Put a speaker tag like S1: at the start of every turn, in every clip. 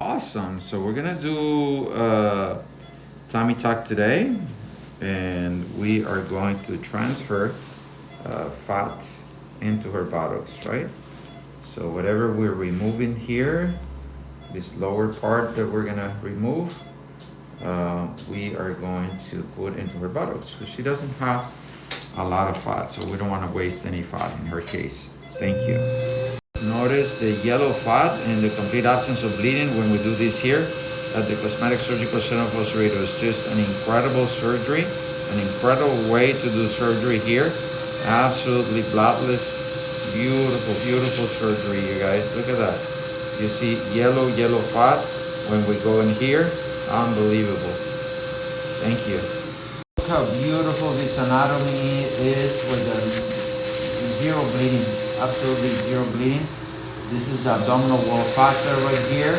S1: Awesome. So we're gonna do tummy tuck today, and we are going to transfer fat into her buttocks, right? So whatever we're removing here, this lower part that we're gonna remove, we are going to put into her buttocks because she doesn't have a lot of fat, so we don't want to waste any fat in her case. Thank you. Notice the yellow fat and the complete absence of bleeding when we do this here at the Cosmetic Surgical Center of Cerrito. It's just an incredible surgery, an incredible way to do surgery here. Absolutely bloodless, beautiful, beautiful surgery, you guys. Look at that. You see yellow fat when we go in here. Unbelievable. Thank you. Look how beautiful this anatomy is with the zero bleeding, absolutely zero bleeding. This is the abdominal wall fascia right here,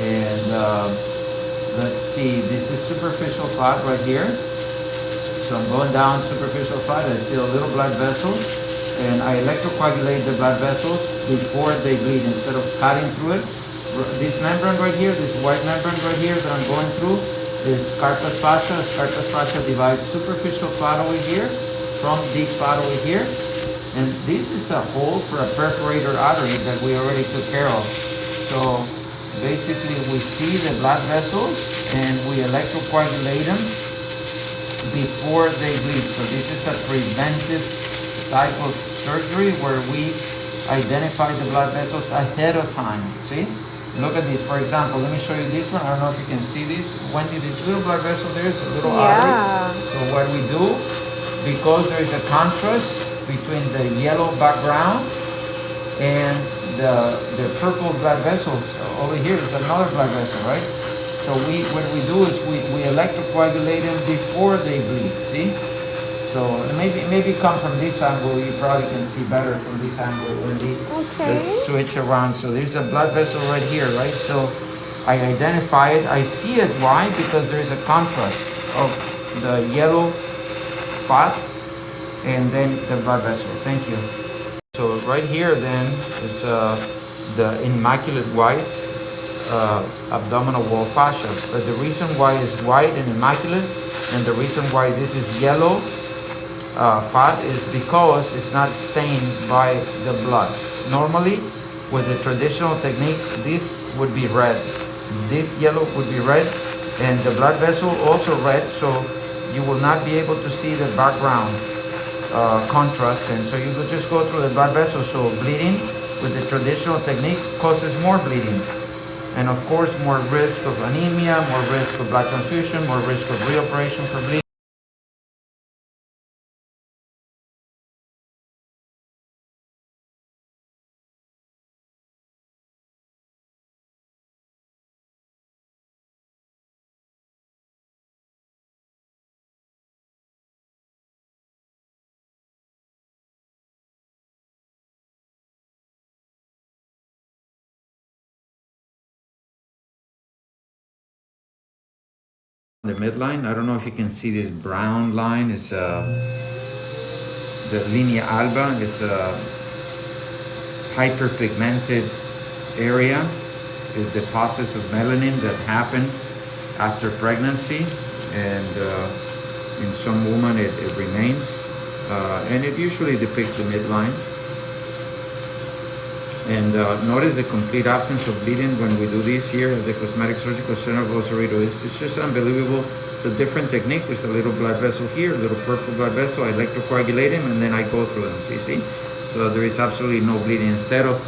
S1: and let's see, this is superficial fat right here. So I'm going down superficial fat. I see a little blood vessel, and I electrocoagulate the blood vessels before they bleed instead of cutting through it. This membrane right here, this white membrane right here that I'm going through is carpus fascia. Carpus fascia divides superficial fat over here from deep fat over here. And this is a hole for a perforator artery that we already took care of. So basically we see the blood vessels and we electrocoagulate them before they bleed. So this is a preventive type of surgery where we identify the blood vessels ahead of time. See? Look at this. For example, let me show you this one. I don't know if you can see this. Wendy, this little blood vessel there is a little artery. So what we do, because there is a contrast between the yellow background and the purple blood vessels over here is another blood vessel, right? So what we do is we electrocoagulate them before they bleed. See? So maybe come from this angle. You probably can see better from this angle.
S2: Okay.
S1: Let's switch around. So there's a blood vessel right here, right? So I identify it. I see it. Why? Because there is a contrast of the yellow spot and then the blood vessel. Thank you. So right here then is the immaculate white abdominal wall fascia. But the reason why it's white and immaculate, and the reason why this is yellow fat is because it's not stained by the blood. Normally, with the traditional technique, this would be red. This yellow would be red, and the blood vessel also red, so you will not be able to see the background contrast, and so you could just go through the blood vessel. So bleeding with the traditional technique causes more bleeding, and of course more risk of anemia, more risk of blood transfusion, more risk of reoperation for bleeding. The midline, I don't know if you can see this brown line, is the linea alba. It's a hyperpigmented area. It's deposits of melanin that happen after pregnancy, and in some women it remains, and it usually depicts the midline. And notice the complete absence of bleeding when we do this here at the Cosmetic Surgical Center of Cerrito. It's just unbelievable. It's a different technique. There's a little blood vessel here, a little purple blood vessel. I electrocoagulate them and then I go through them, so you see? So there is absolutely no bleeding. Instead of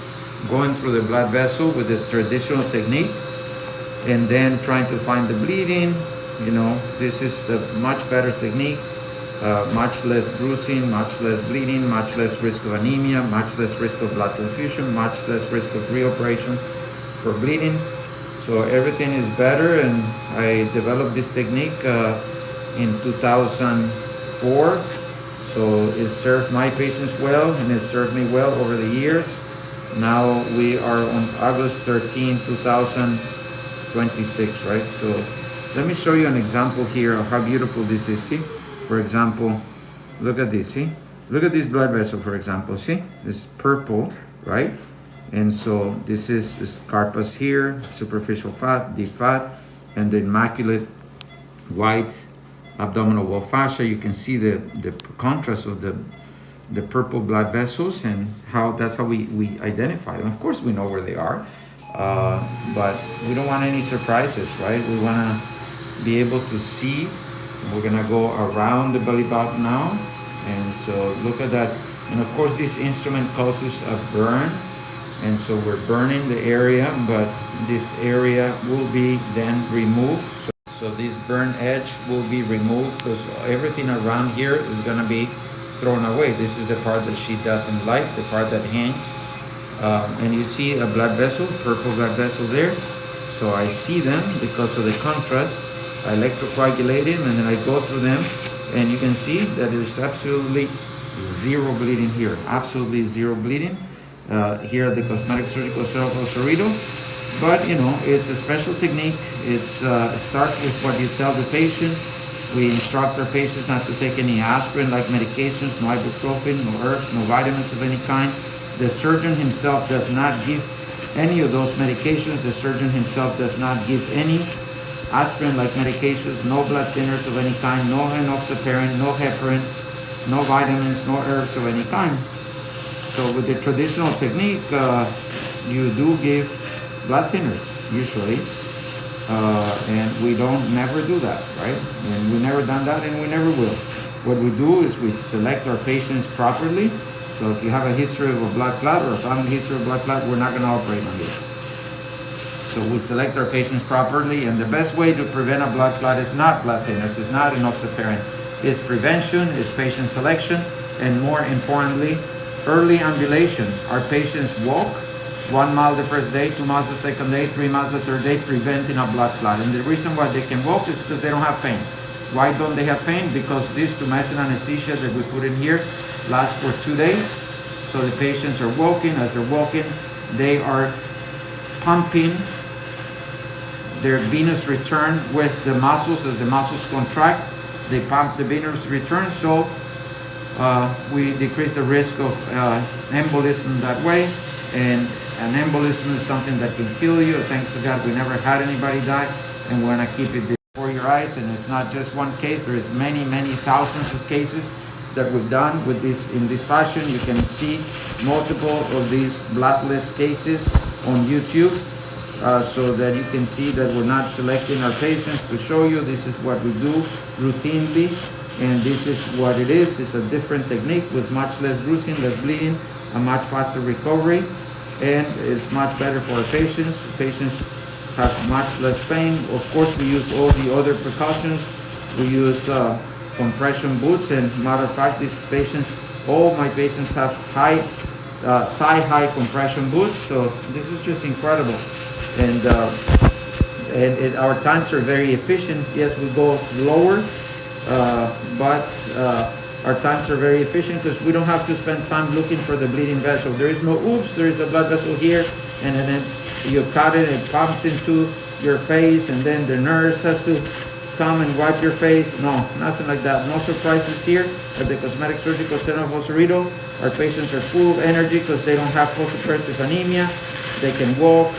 S1: going through the blood vessel with the traditional technique and then trying to find the bleeding, this is the much better technique. Much less bruising, much less bleeding, much less risk of anemia, much less risk of blood transfusion, much less risk of reoperation for bleeding. So everything is better, and I developed this technique in 2004. So it served my patients well, and it served me well over the years. Now we are on August 13, 2026, right? So let me show you an example here of how beautiful this is. See? For example, look at this, see? Look at this blood vessel, for example, see? This purple, right? And so this is carpus here, superficial fat, deep fat, and the immaculate white abdominal wall fascia. You can see the contrast of the purple blood vessels and how that's how we identify them. Of course, we know where they are, but we don't want any surprises, right? We want to be able to see. We're gonna go around the belly button now, and so look at that. And of course, this instrument causes a burn, and so we're burning the area, but this area will be then removed. So this burn edge will be removed because everything around here is gonna be thrown away. This is the part that she doesn't like, the part that hangs. And you see a blood vessel, purple blood vessel there. So I see them because of the contrast. I electrocoagulate them and then I go through them, and you can see that there's absolutely zero bleeding here. Absolutely zero bleeding here at the Cosmetic Surgical Center of Cerrito. But you know, it's a special technique. It starts with what you tell the patient. We instruct our patients not to take any aspirin-like medications, no ibuprofen, no herbs, no vitamins of any kind. The surgeon himself does not give any of those medications. The surgeon himself does not give any aspirin-like medications, no blood thinners of any kind, no enoxaparin, no heparin, no vitamins, no herbs of any kind. So with the traditional technique, you do give blood thinners usually, and we don't never do that, right? And we never done that, and we never will. What we do is we select our patients properly. So if you have a history of a blood clot or a family history of blood clot, we're not going to operate on this. So we select our patients properly, and the best way to prevent a blood clot is not blood thinners, it's not enoxaparin. It's prevention, it's patient selection, and more importantly, early ambulation. Our patients walk 1 mile the first day, 2 miles the second day, 3 miles the third day, preventing a blood clot. And the reason why they can walk is because they don't have pain. Why don't they have pain? Because this tumescent anesthesia that we put in here lasts for 2 days. So the patients are walking. As they're walking, they are pumping their venous return with the muscles. As the muscles contract, they pump the venous return. So we decrease the risk of embolism that way. And an embolism is something that can kill you. Thanks to God, we never had anybody die, and we want to keep it before your eyes. And it's not just one case. There is many, many thousands of cases that we've done with this in this fashion. You can see multiple of these bloodless cases on YouTube, so that you can see that we're not selecting our patients to show you. This is what we do routinely, and this is what it is. It's a different technique with much less bruising, less bleeding, a much faster recovery, and it's much better for our patients. Patients have much less pain. Of course, we use all the other precautions. We use compression boots, and matter of fact, these patients, all my patients have thigh-high compression boots. So this is just incredible, and our times are very efficient. Yes, we go slower, but our times are very efficient because we don't have to spend time looking for the bleeding vessel. There is no oops, there is a blood vessel here, and then you cut it, it pumps into your face, and then the nurse has to come and wipe your face. No, nothing like that. No surprises here at the Cosmetic Surgical Center of Cerrito. Our patients are full of energy because they don't have post-operative anemia. They can walk,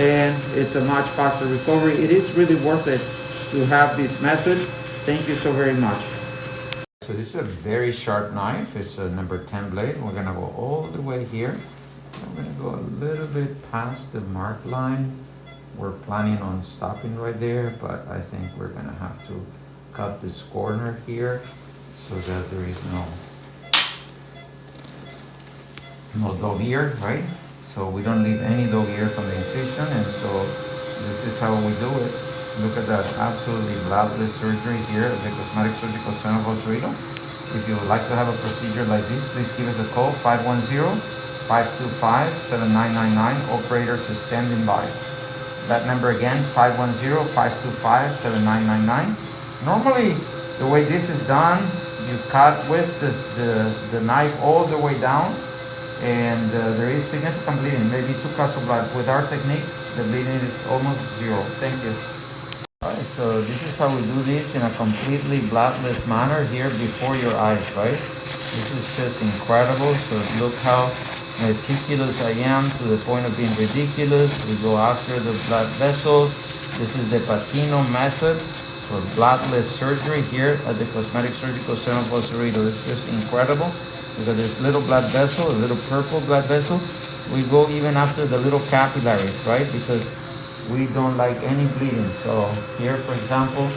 S1: and it's a much faster recovery. It is really worth it to have this method. Thank you so very much. So this is a very sharp knife. It's a number 10 blade. We're gonna go all the way here. I'm gonna go a little bit past the mark line. We're planning on stopping right there, but I think we're gonna have to cut this corner here so that there is no dog ear, right? So we don't leave any dog ears on the incision, and so this is how we do it. Look at that, absolutely bloodless surgery here at the Cosmetic Surgical Center of Cerrito. If you would like to have a procedure like this, please give us a call, 510-525-7999. Operators is standing by. That number again, 510-525-7999. Normally, the way this is done, you cut with the knife all the way down, and there is significant bleeding, maybe 2 cups of blood. With our technique, the bleeding is almost zero. Thank you. Alright, so this is how we do this in a completely bloodless manner here before your eyes, right? This is just incredible. So look how meticulous I am to the point of being ridiculous. We go after the blood vessels. This is the Patino method for bloodless surgery here at the Cosmetic Surgical Center of Cerrito. It's just incredible because there's little blood vessel, a little purple blood vessel. We go even after the little capillaries, right? Because we don't like any bleeding. So here, for example,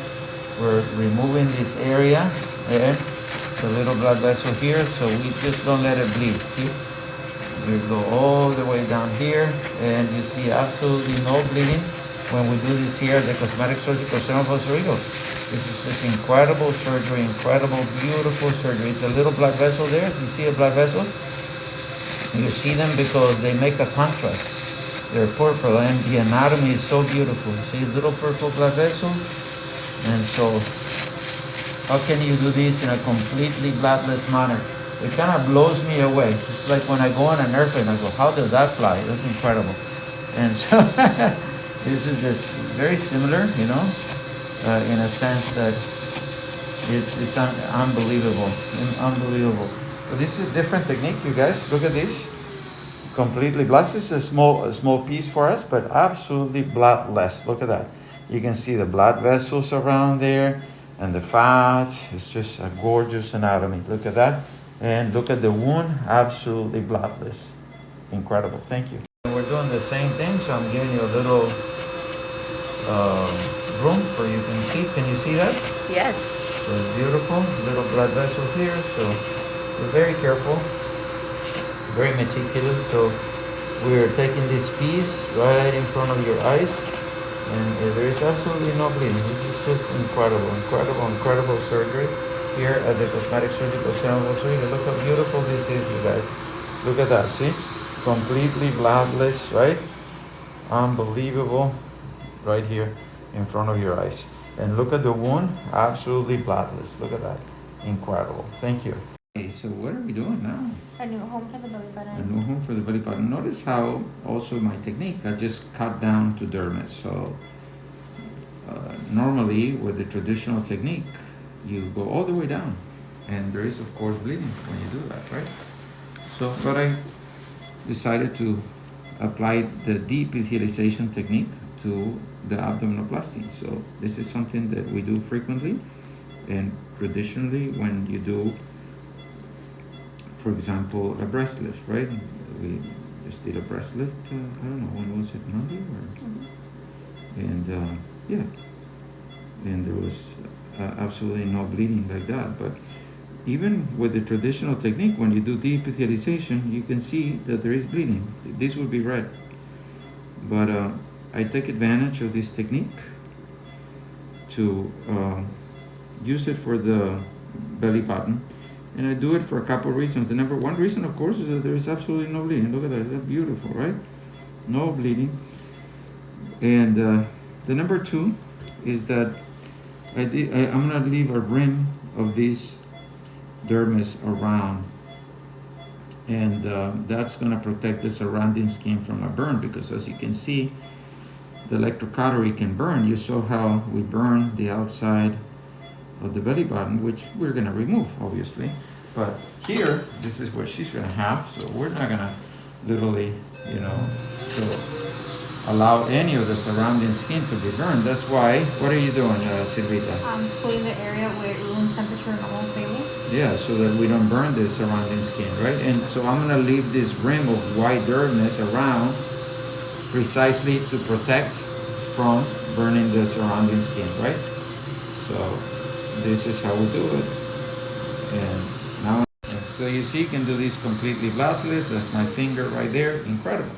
S1: we're removing this area, the little blood vessel here, so we just don't let it bleed. See? We go all the way down here, and you see absolutely no bleeding when we do this here at the Cosmetic Surgical Center of Cerrito. This is just incredible surgery, incredible, beautiful surgery. It's a little blood vessel there. You see a blood vessel? You see them because they make a contrast. They're purple, and the anatomy is so beautiful. See, little purple blood vessel, and so how can you do this in a completely bloodless manner? It kind of blows me away. It's like when I go on an airplane, I go, how does that fly? That's incredible. And so this is just very similar, you know, in a sense that it's unbelievable, unbelievable. So this is a different technique, you guys. Look at this. Completely bloodless. This is a small piece for us, but absolutely bloodless. Look at that. You can see the blood vessels around there and the fat. It's just a gorgeous anatomy. Look at that. And look at the wound. Absolutely bloodless. Incredible. Thank you. We're doing the same thing, so I'm giving you a little room for you can see. Can you see that?
S2: Yes.
S1: So it's beautiful. Little blood vessel here. So we're very careful, very meticulous. So we're taking this piece right in front of your eyes, and there is absolutely no bleeding. This is just incredible, incredible, incredible surgery here at the Cosmetic Surgical Center of Cerrito. Look how beautiful this is, you guys. Look at that, see? Completely bloodless, right? Unbelievable, right here in front of your eyes. And look at the wound, absolutely bloodless. Look at that, incredible. Thank you. Okay, so what are we doing now?
S2: A new home for the belly button.
S1: A new home for the belly button. Notice how also my technique, I just cut down to dermis. So normally with the traditional technique, you go all the way down, and there is of course bleeding when you do that, right? So, but I decided to apply the depithelialization technique to the abdominoplasty. So this is something that we do frequently, and traditionally when you do, for example, a breast lift, right? We just did a breast lift, I don't know, when was it, Monday? And yeah, and there was absolutely no bleeding like that. But even with the traditional technique, when you do depithelialization, you can see that there is bleeding. This would be red. But I take advantage of this technique to use it for the belly button. And I do it for a couple of reasons. The number one reason, of course, is that there is absolutely no bleeding. Look at that, that's beautiful, right? No bleeding. And the number two is that I'm gonna leave a rim of this dermis around, and that's gonna protect the surrounding skin from a burn, because as you can see, the electrocautery can burn. You saw how we burn the outside of the belly button, which we're gonna remove, obviously. But here, this is what she's gonna have, so we're not gonna literally, you know, allow any of the surrounding skin to be burned. That's why, what are you doing, Silvita?
S2: Putting the area with room temperature normal freely.
S1: Yeah, so that we don't burn the surrounding skin, right? And so I'm gonna leave this rim of white dermis around precisely to protect from burning the surrounding skin, right? So this is how we do it. And now, so you see, you can do this completely bloodless. That's my finger right there. Incredible.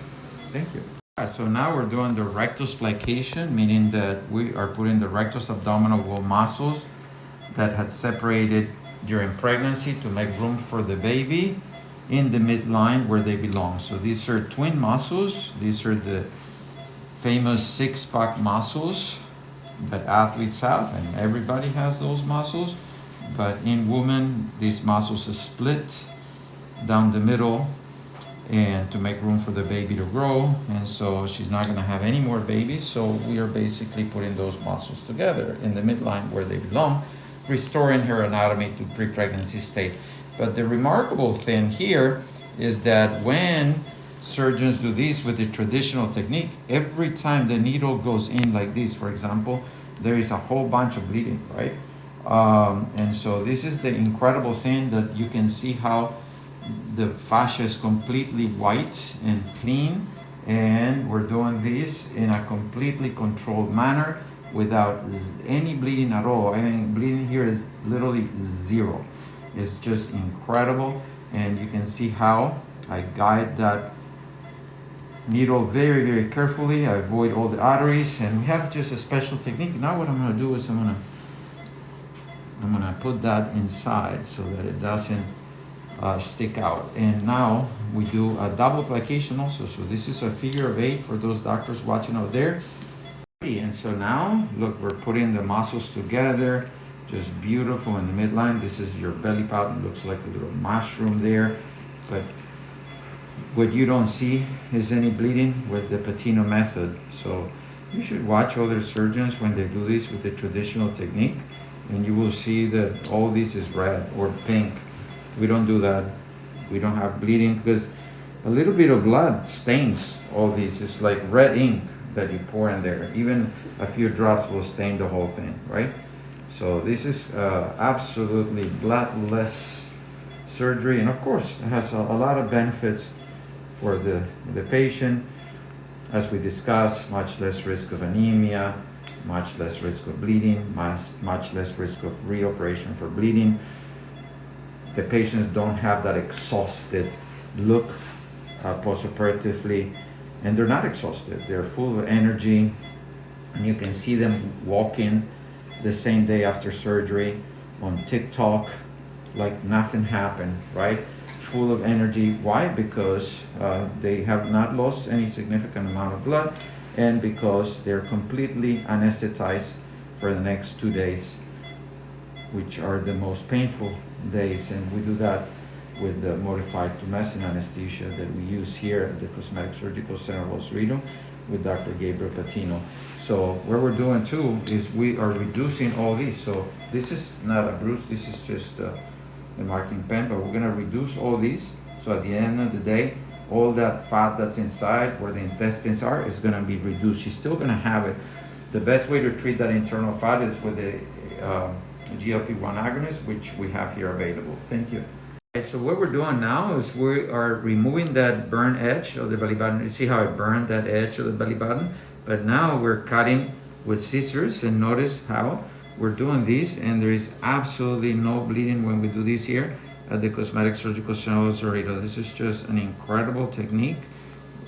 S1: Thank you. So now we're doing the rectus plication, meaning that we are putting the rectus abdominal wall muscles that had separated during pregnancy to make room for the baby in the midline where they belong. So these are twin muscles. These are the famous six-pack muscles that athletes have, and everybody has those muscles. But in women, these muscles are split down the middle and to make room for the baby to grow, and so she's not going to have any more babies. So we are basically putting those muscles together in the midline where they belong, restoring her anatomy to pre-pregnancy state. But the remarkable thing here is that when surgeons do this with the traditional technique, every time the needle goes in like this, for example, there is a whole bunch of bleeding, right? And so this is the incredible thing that you can see how the fascia is completely white and clean, and we're doing this in a completely controlled manner without any bleeding at all. I mean, bleeding here is literally zero. It's just incredible, and you can see how I guide that needle very, very carefully. I avoid all the arteries, and we have just a special technique. Now what I'm gonna do is I'm gonna put that inside so that it doesn't stick out. And now we do a double plication also. So this is a figure of 8 for those doctors watching out there. And so now, look, we're putting the muscles together, just beautiful in the midline. This is your belly button, looks like a little mushroom there. But what you don't see is any bleeding with the Patino method. So you should watch other surgeons when they do this with the traditional technique, and you will see that all this is red or pink. We don't do that. We don't have bleeding because a little bit of blood stains all these. It's like red ink that you pour in there. Even a few drops will stain the whole thing, right? So this is absolutely bloodless surgery, and of course it has a lot of benefits for the patient. As we discussed, much less risk of anemia, much less risk of bleeding, much less risk of reoperation for bleeding. The patients don't have that exhausted look postoperatively, and they're not exhausted. They're full of energy, and you can see them walking the same day after surgery on TikTok like nothing happened, right? Full of energy. Why? Because they have not lost any significant amount of blood, and because they're completely anesthetized for the next 2 days, which are the most painful days. And we do that with the modified tumescent anesthesia that we use here at the Cosmetic Surgical Center of Cerrito with Dr. Gabriel Patino. So what we're doing too is we are reducing all these. So this is not a bruise, this is just a marking pen, but we're gonna reduce all these. So at the end of the day, all that fat that's inside where the intestines are is gonna be reduced. She's still gonna have it. The best way to treat that internal fat is with the GLP-1 agonist, which we have here available. Thank you. Okay, so what we're doing now is we are removing that burn edge of the belly button. You see how I burned that edge of the belly button? But now we're cutting with scissors, and notice how we're doing this, and there is absolutely no bleeding when we do this here at the Cosmetic Surgical Center of Cerrito. This is just an incredible technique,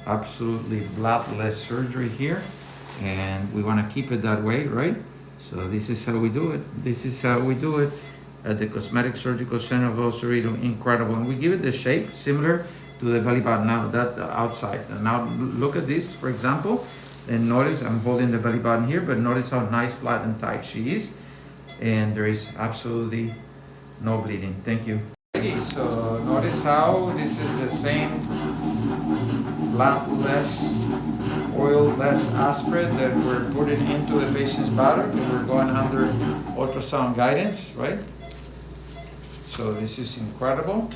S1: absolutely bloodless surgery here, and we want to keep it that way, right? So this is how we do it. This is how we do it at the Cosmetic Surgical Center of Cerrito. Incredible. And we give it the shape similar to the belly button now, that outside. And now look at this, for example, and notice I'm holding the belly button here, but notice how nice, flat, and tight she is. And there is absolutely no bleeding. Thank you. Okay, so notice how this is the same bloodless, oil-less aspirate that we're putting into the patient's bladder, and we're going under ultrasound guidance, right? So this is incredible.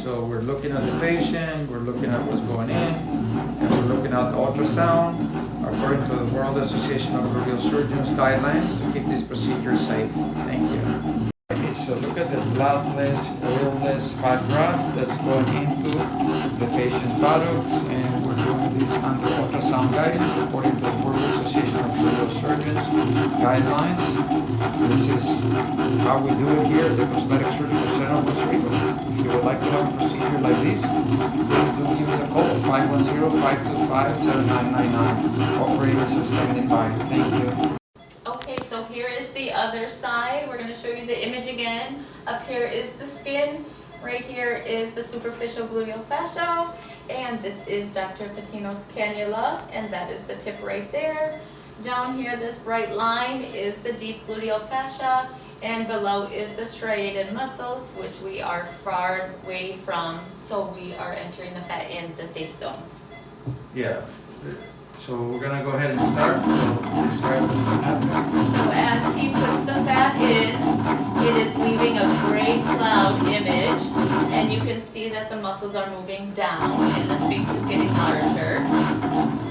S1: So we're looking at the patient, we're looking at what's going in, and we're looking at the ultrasound according to the World Association of Gluteal Surgeons guidelines to keep this procedure safe. Thank you. Okay, so look at the bloodless, oilless fat graft that's going into the patient's buttocks, and we're doing this under ultrasound guidance according to the World Association of Gluteal Surgeons guidelines. This is how we do it here at the Cosmetic Surgical Center of Cerrito. If you would like to have a procedure like this, please do give us a call at 510-525-7999. Operators are standing by. Thank you.
S3: Okay, so here is the other side. We're going to show you the image again. Up here is the skin. Right here is the superficial gluteal fascia. And this is Dr. Patino's cannula, and that is the tip right there. Down here, this bright line is the deep gluteal fascia, and below is the striated muscles, which we are far away from, so we are entering the fat in the safe zone.
S1: Yeah. So we're gonna go ahead and start. So
S3: So as he puts the fat that in, it is leaving a gray cloud image, and you can see that the muscles are moving down and the space is getting larger.